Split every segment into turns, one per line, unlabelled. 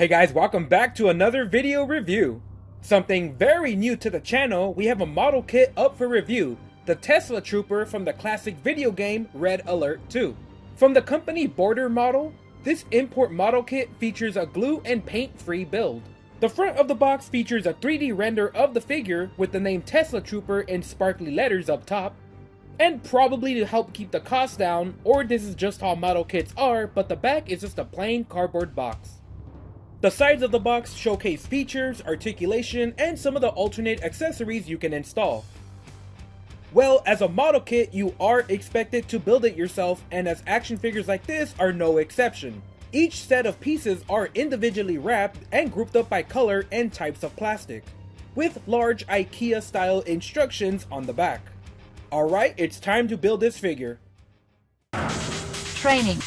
Hey guys, welcome back to another video review. Something very new to the channel, we have a model kit up for review, the Tesla Trooper from the classic video game Red Alert 2. From the company Border Model, this import model kit features a glue and paint free build. The front of the box features a 3D render of the figure with the name Tesla Trooper in sparkly letters up top. And probably to help keep the cost down, or this is just how model kits are, but the back is just a plain cardboard box. The sides of the box showcase features, articulation, and some of the alternate accessories you can install. Well, as a model kit, you are expected to build it yourself, and as action figures like this are no exception. Each set of pieces are individually wrapped and grouped up by color and types of plastic, with large IKEA style instructions on the back. Alright, it's time to build this figure.
Training.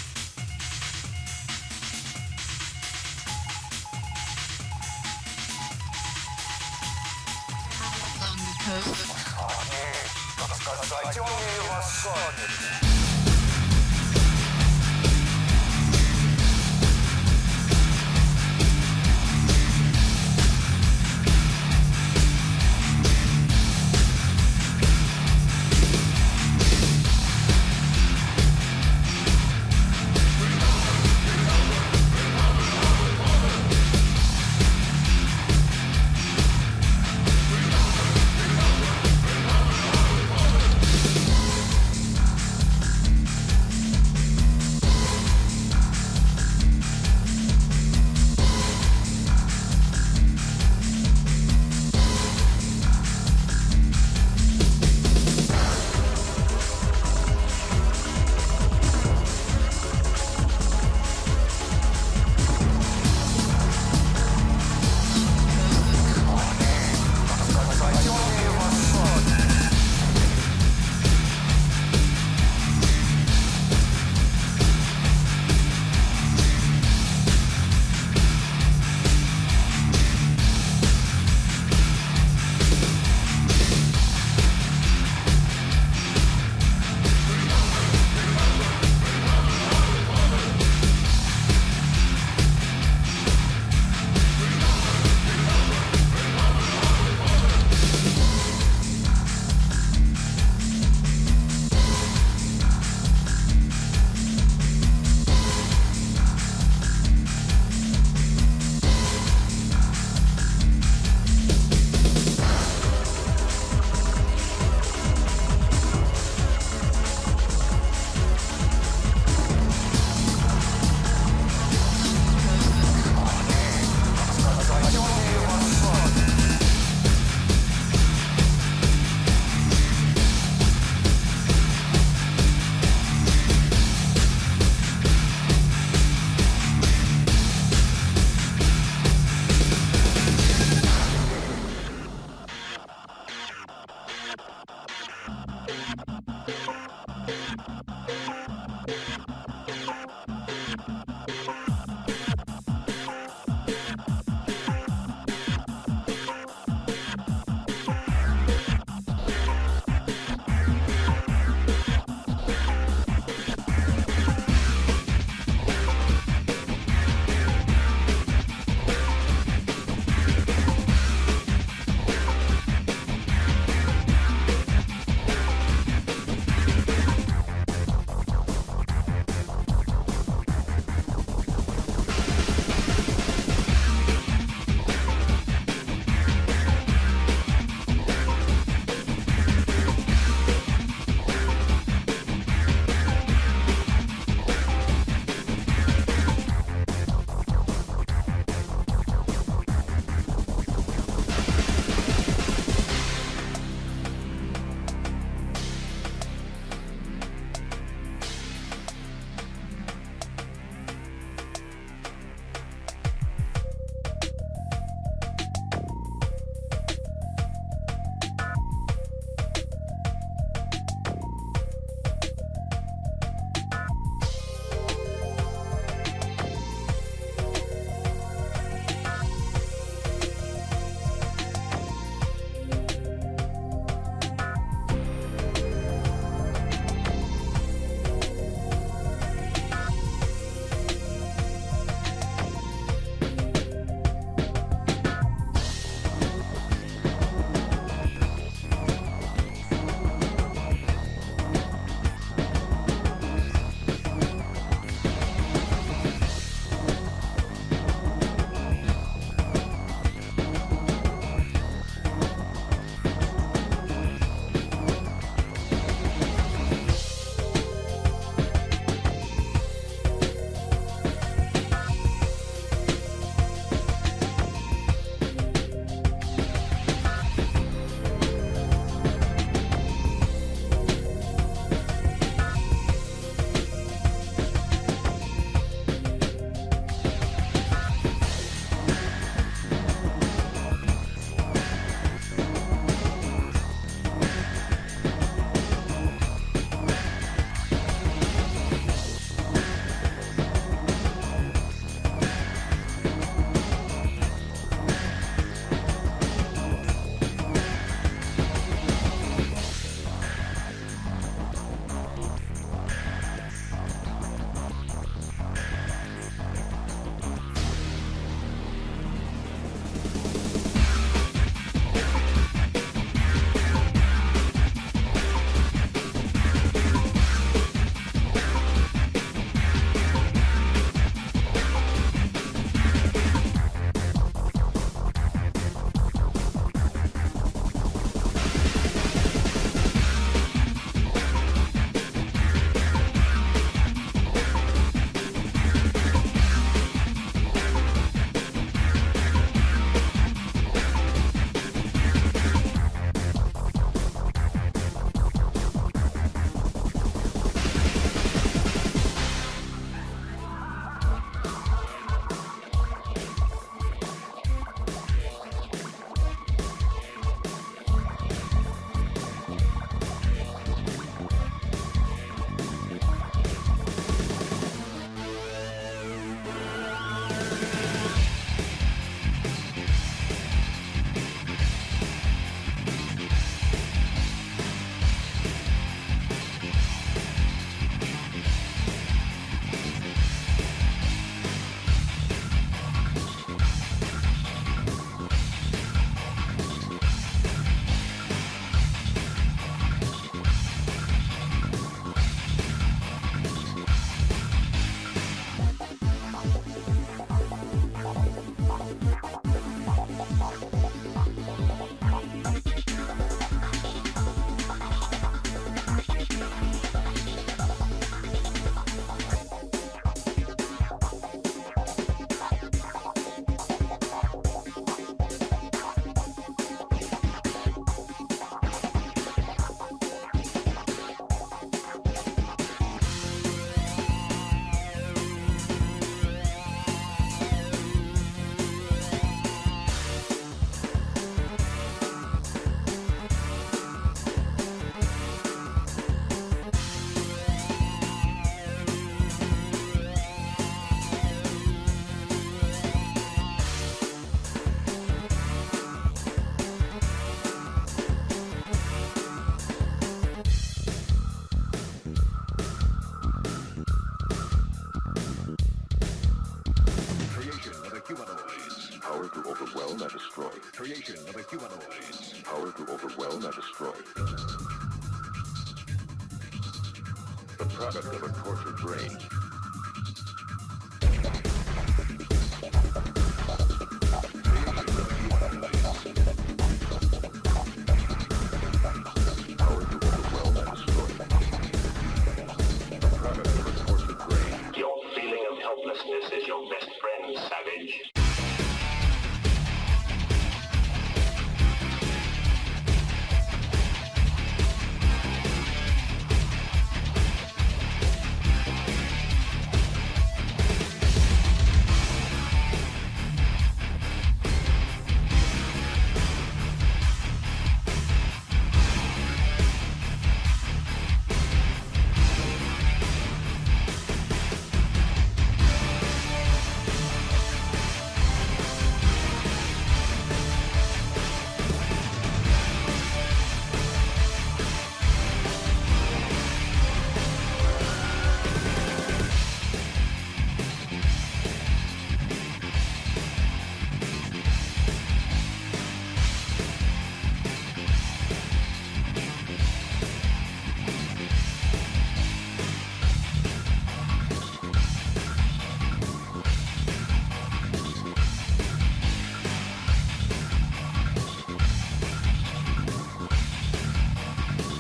humanoids.
Power to overwhelm and destroy.
Creation of a humanoid.
Power to overwhelm and destroy. The product of a tortured brain. Power to overwhelm and destroy. The product of a tortured brain.
Your feeling of helplessness is your best friend, savage.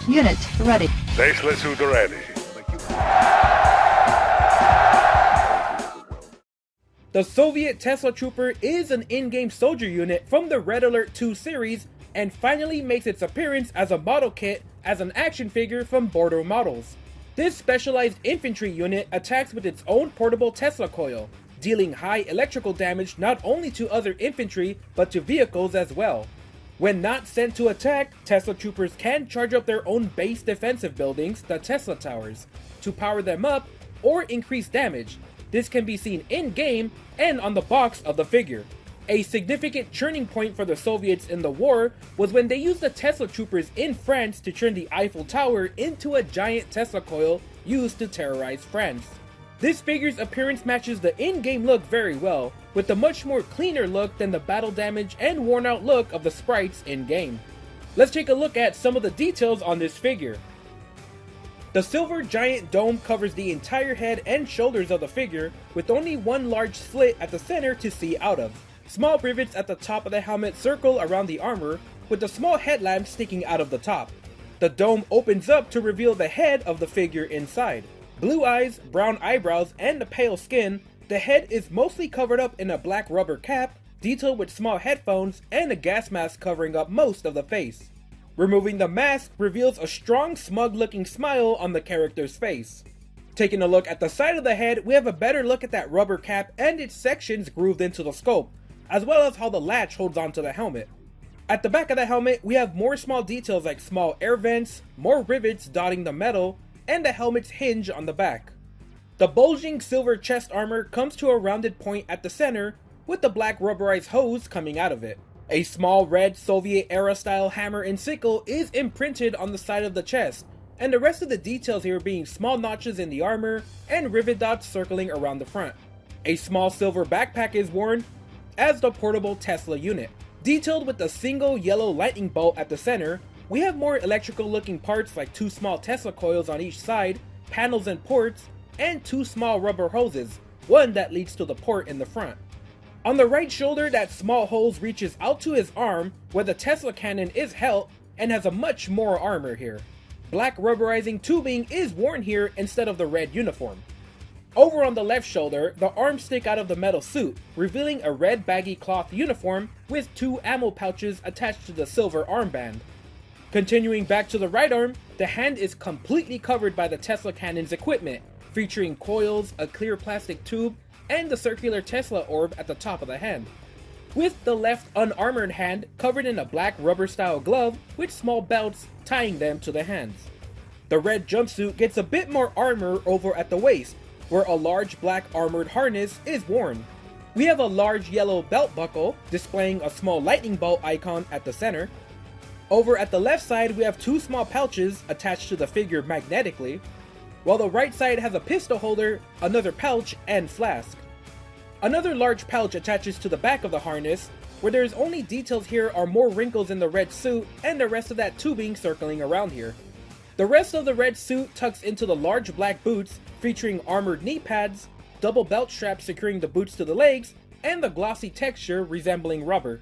Unit ready.
Baseless suit ready.
The Soviet Tesla Trooper is an in-game soldier unit from the Red Alert 2 series and finally makes its appearance as a model kit as an action figure from Border Models. This specialized infantry unit attacks with its own portable Tesla coil, dealing high electrical damage not only to other infantry but to vehicles as well. When not sent to attack, Tesla Troopers can charge up their own base defensive buildings, the Tesla Towers, to power them up or increase damage. This can be seen in-game and on the box of the figure. A significant turning point for the Soviets in the war was when they used the Tesla Troopers in France to turn the Eiffel Tower into a giant Tesla coil used to terrorize France. This figure's appearance matches the in-game look very well, with a much more cleaner look than the battle damage and worn out look of the sprites in-game. Let's take a look at some of the details on this figure. The silver giant dome covers the entire head and shoulders of the figure, with only one large slit at the center to see out of. Small rivets at the top of the helmet circle around the armor, with a small headlamp sticking out of the top. The dome opens up to reveal the head of the figure inside. Blue eyes, brown eyebrows, and a pale skin, the head is mostly covered up in a black rubber cap, detailed with small headphones, and a gas mask covering up most of the face. Removing the mask reveals a strong, smug-looking smile on the character's face. Taking a look at the side of the head, we have a better look at that rubber cap and its sections grooved into the scope, as well as how the latch holds onto the helmet. At the back of the helmet, we have more small details like small air vents, more rivets dotting the metal, and the helmet's hinge on the back. The bulging silver chest armor comes to a rounded point at the center, with the black rubberized hose coming out of it. A small red Soviet-era style hammer and sickle is imprinted on the side of the chest, and the rest of the details here being small notches in the armor and rivet dots circling around the front. A small silver backpack is worn as the portable Tesla unit. Detailed with a single yellow lightning bolt at the center, we have more electrical looking parts like two small Tesla coils on each side, panels and ports, and two small rubber hoses, one that leads to the port in the front. On the right shoulder, that small hose reaches out to his arm where the Tesla cannon is held and has a much more armor here. Black rubberizing tubing is worn here instead of the red uniform. Over on the left shoulder, the arms stick out of the metal suit, revealing a red baggy cloth uniform with two ammo pouches attached to the silver armband. Continuing back to the right arm, the hand is completely covered by the Tesla cannon's equipment, featuring coils, a clear plastic tube, and the circular Tesla orb at the top of the hand, with the left unarmored hand covered in a black rubber-style glove with small belts tying them to the hands. The red jumpsuit gets a bit more armor over at the waist, where a large black armored harness is worn. We have a large yellow belt buckle displaying a small lightning bolt icon at the center. Over at the left side, we have two small pouches attached to the figure magnetically, while the right side has a pistol holder, another pouch, and flask. Another large pouch attaches to the back of the harness, where there's only details here are more wrinkles in the red suit and the rest of that tubing circling around here. The rest of the red suit tucks into the large black boots featuring armored knee pads, double belt straps securing the boots to the legs, and the glossy texture resembling rubber.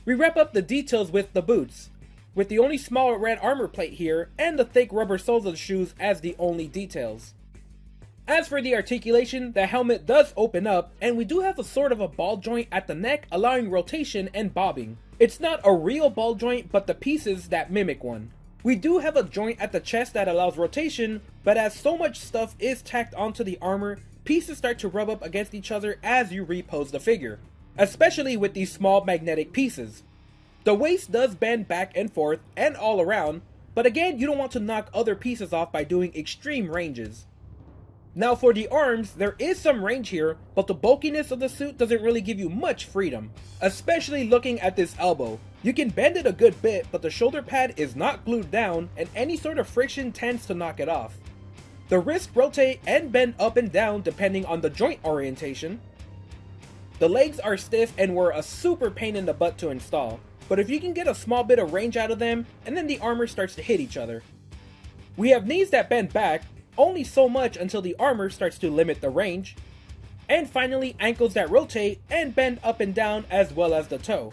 We wrap up the details with the boots, with the only small red armor plate here and the thick rubber soles of the shoes as the only details. As for the articulation, the helmet does open up, and we do have a sort of a ball joint at the neck allowing rotation and bobbing. It's not a real ball joint, but the pieces that mimic one. We do have a joint at the chest that allows rotation, but as so much stuff is tacked onto the armor, pieces start to rub up against each other as you repose the figure, especially with these small magnetic pieces. The waist does bend back and forth and all around, but again, you don't want to knock other pieces off by doing extreme ranges. Now for the arms, there is some range here, but the bulkiness of the suit doesn't really give you much freedom, especially looking at this elbow. You can bend it a good bit, but the shoulder pad is not glued down and any sort of friction tends to knock it off. The wrists rotate and bend up and down depending on the joint orientation. The legs are stiff and were a super pain in the butt to install, but if you can get a small bit of range out of them, and then the armor starts to hit each other. We have knees that bend back, only so much until the armor starts to limit the range. And finally, ankles that rotate and bend up and down as well as the toe.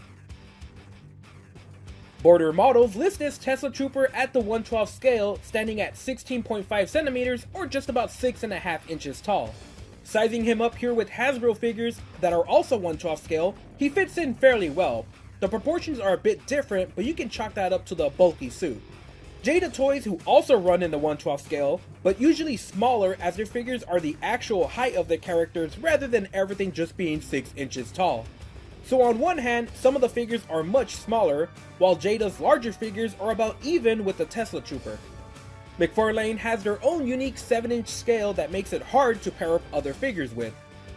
Border models list this Tesla Trooper at the 1/12 scale, standing at 16.5 centimeters or just about 6.5 inches tall. Sizing him up here with Hasbro figures that are also 1/12 scale, he fits in fairly well. The proportions are a bit different, but you can chalk that up to the bulky suit. Jada Toys, who also run in the 1/12 scale, but usually smaller as their figures are the actual height of the characters rather than everything just being 6 inches tall. So on one hand, some of the figures are much smaller, while Jada's larger figures are about even with the Tesla Trooper. McFarlane has their own unique 7-inch scale that makes it hard to pair up other figures with.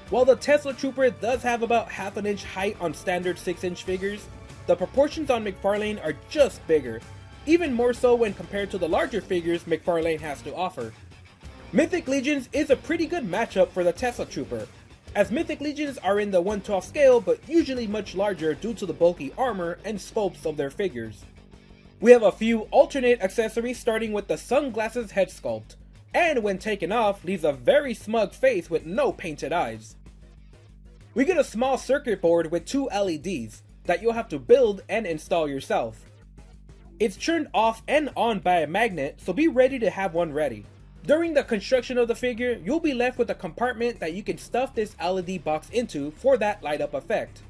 While the Tesla Trooper does have about half an inch height on standard 6-inch figures, the proportions on McFarlane are just bigger, even more so when compared to the larger figures McFarlane has to offer. Mythic Legions is a pretty good matchup for the Tesla Trooper, as Mythic Legions are in the 1/12 scale but usually much larger due to the bulky armor and sculpts of their figures. We have a few alternate accessories starting with the sunglasses head sculpt, and when taken off leaves a very smug face with no painted eyes. We get a small circuit board with 2 LEDs that you'll have to build and install yourself. It's turned off and on by a magnet, so be ready to have one ready. During the construction of the figure, you'll be left with a compartment that you can stuff this LED box into for that light up effect.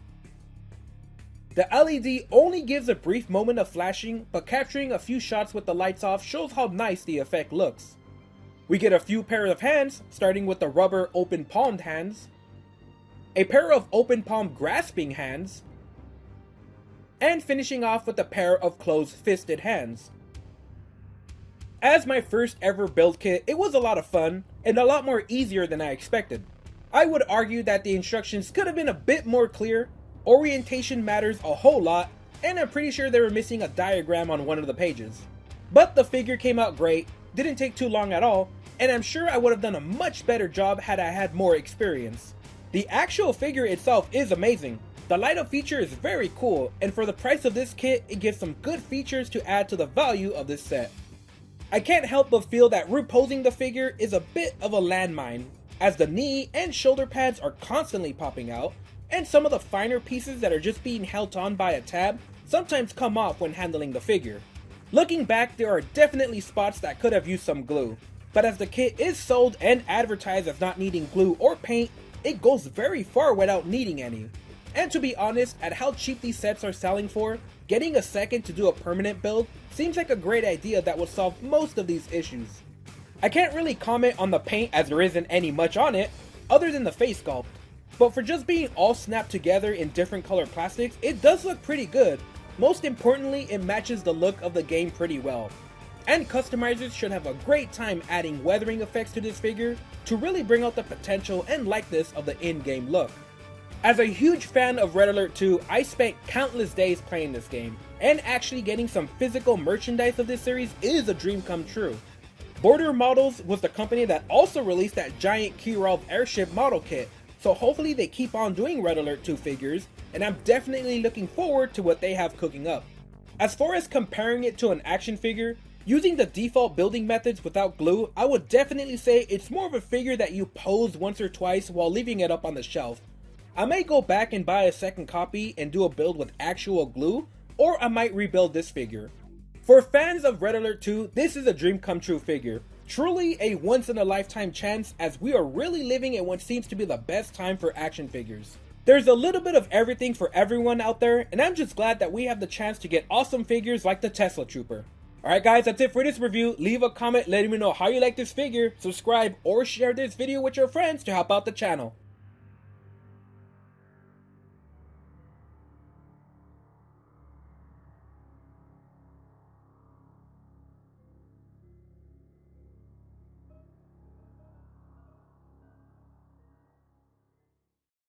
The LED only gives a brief moment of flashing, but capturing a few shots with the lights off shows how nice the effect looks. We get a few pairs of hands, starting with the rubber open palmed hands, a pair of open palm grasping hands, and finishing off with a pair of closed fisted hands. As my first ever build kit, it was a lot of fun, and a lot more easier than I expected. I would argue that the instructions could have been a bit more clear, orientation matters a whole lot, and I'm pretty sure they were missing a diagram on one of the pages. But the figure came out great, didn't take too long at all, and I'm sure I would have done a much better job had I had more experience. The actual figure itself is amazing. The light up feature is very cool, and for the price of this kit, it gives some good features to add to the value of this set. I can't help but feel that reposing the figure is a bit of a landmine, as the knee and shoulder pads are constantly popping out, and some of the finer pieces that are just being held on by a tab sometimes come off when handling the figure. Looking back, there are definitely spots that could have used some glue, but as the kit is sold and advertised as not needing glue or paint, it goes very far without needing any. And to be honest, at how cheap these sets are selling for, getting a second to do a permanent build seems like a great idea that would solve most of these issues. I can't really comment on the paint as there isn't any much on it, other than the face sculpt, but for just being all snapped together in different colored plastics, it does look pretty good. Most importantly, it matches the look of the game pretty well. And customizers should have a great time adding weathering effects to this figure to really bring out the potential and likeness of the in-game look. As a huge fan of Red Alert 2, I spent countless days playing this game, and actually getting some physical merchandise of this series is a dream come true. Border Models was the company that also released that giant Kirov airship model kit, so hopefully they keep on doing Red Alert 2 figures, and I'm definitely looking forward to what they have cooking up. As far as comparing it to an action figure, using the default building methods without glue, I would definitely say it's more of a figure that you pose once or twice while leaving it up on the shelf. I may go back and buy a second copy and do a build with actual glue, or I might rebuild this figure. For fans of Red Alert 2, this is a dream come true figure. Truly a once in a lifetime chance, as we are really living in what seems to be the best time for action figures. There's a little bit of everything for everyone out there, and I'm just glad that we have the chance to get awesome figures like the Tesla Trooper. Alright guys, that's it for this review. Leave a comment letting me know how you like this figure, subscribe, or share this video with your friends to help out the channel.